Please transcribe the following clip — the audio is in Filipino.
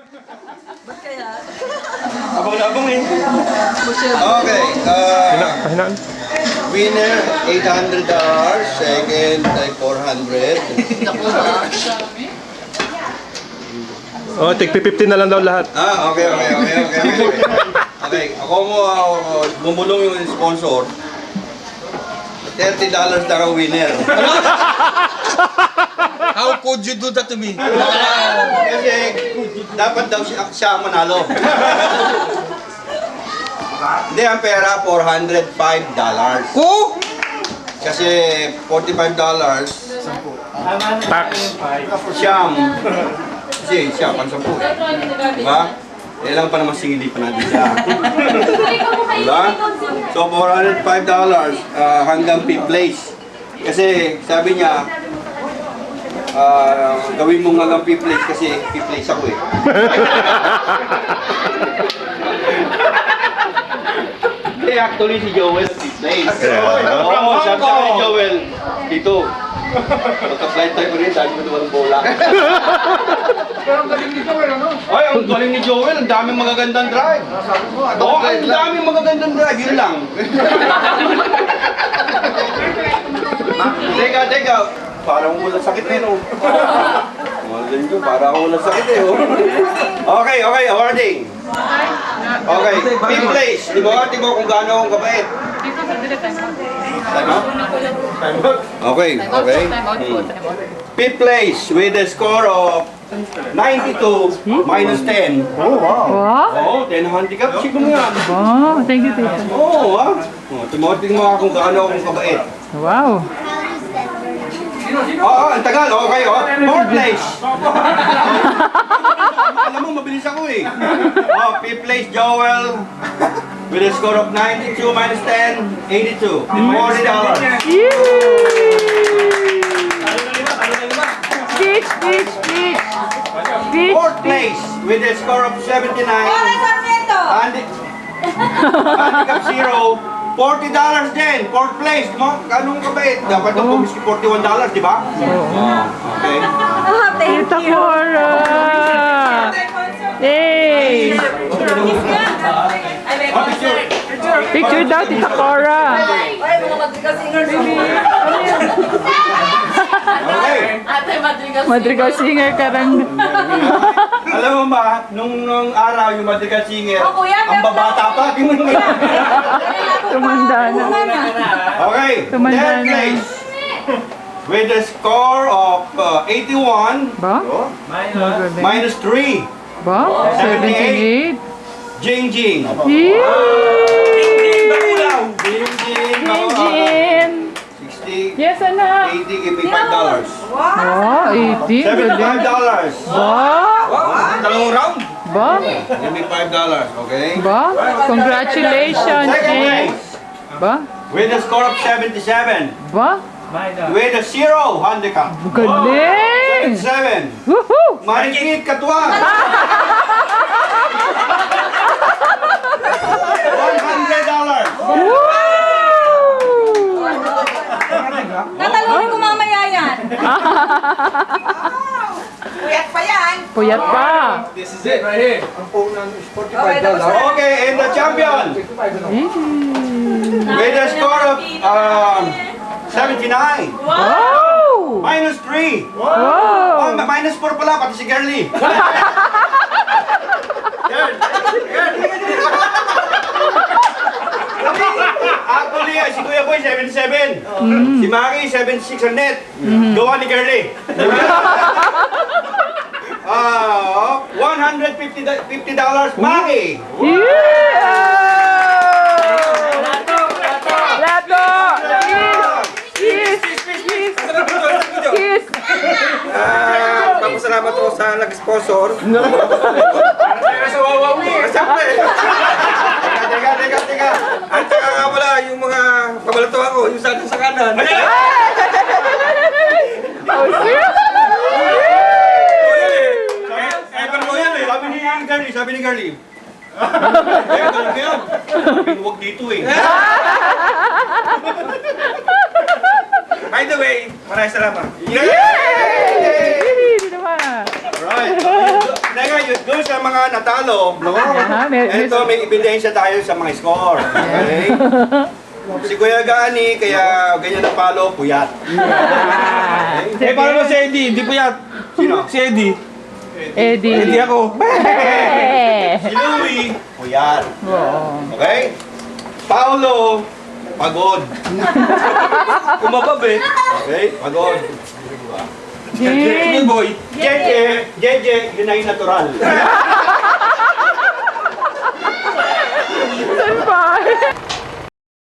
Ba't kaya? Abang-abang eh. Okay. Pahinaan. Winner, $800. Second, ay 400. Oh, tig 50 na lang daw lahat. Okay. Okay, ako mo bumulong yung sponsor. $30 na raw winner. How could you do that to me? Kasi dapat daw siya manalo. Hindi, ang pera, $405. Ko? Kasi $45, Tax. siyam. Kasi siya, pansampu eh. Diba? Ilang pa naman singili pa natin siya. Diba? So, $405 hanggang 5th place. Kasi sabi niya, gawin mo hanggang 5th place kasi 5th place ako eh. Hindi, actually si Joel 5th place. Oo, sabi sa akin ni Joel, dito. Magka-flight tayo rin, dahil ko naman bola. Pero ang galing ni Joel, ano? Ay, ang galing ni Joel, ang daming magagandang drive. Oo, ang daming magagandang drive, yun lang. Teka, parang walang sakit eh, no? Malan ko, parang walang sakit eh, oh. Okay, awarding. Okay, 5th place. Di ba kung gaano akong kabait? Time out? Okay. 5th place with a score of 92 minus 10. Wow! Oo, 10 handicap. Siguro mo yan. Wow! Thank you, Tito. Oo, ha? Timoting mo kung gaano akong kabait. Wow! Oo, ang tagal. Okay, 4th place. Alam mo, mabilis ako eh. 5th place, Joel. With a score of 92 minus 10, 82. $40. Speech! 4th place with a score of 79. Handicap 0. $40 din. 4th place. Anong kabait? Dapat ito pumiski $41, di ba? Okay. Tita Cora! Hey! Picture daw, Tita Cora! Okay. Madrigal singer ka rin. Alam mo ba, nung araw yung Madrigal Singer, Oh, kuya, ang babata pa. Tumanda na. Okay. Tumanda 10th na. place. With a score of 81 Ba? minus 3. Ba? 78? Jingjing. Yee! Jingjing. Jin! 60. Yes, anak! 80, give me $5. Wow, 80. Galing. $75. Ba? Dalawang round. Ba? Give me $5, okay? Ba? Congratulations, Second Jin! place. Ba? With a score of 77. Ba? With a 0 handicap. Galing! 77. Woohoo! Marikit Katuan. $100. Woo! Tatalunin ko mamaya yan. Puyat pa yan. Puyat pa! This is it right here. Ang phone ng is $45. Okay, and the champion with a score of 79. Wow! Minus 3. Wow! Minus 4 pala, pati si Girlie. Actually, si Kuya Boy, 77. Si Maki, 76 ang net. Gawa ni Girlie. $150, Maki. Lato! Kiss! Kiss! Kiss! Papasalamat ko sa nag-sponsor. Sa Wawawi. Siyempre. Teka. At saka nga pala, yung mga pabalatuwa ko, yung sa kanan. Oh, shit! Sabi ni Girlie. Ganun ko yan. Huwag dito eh. By the way, maraming salamat. Yay! Di naman. Right. Teka, doon sa mga natalo, no? May- Ito, may ebidensya tayo sa mga score. Okay? Si Kuya Gani, kaya ganyan na palo, puyat. Eh, paano si Eddie? Hindi po yan. Sino? Si Eddie. Eddie. Hindi ako. Si Louie, puyat. Oo. Okay? Paolo, pagod. Kumabab eh. Okay? Pagod. Small boy. Jeje, yun ay natural.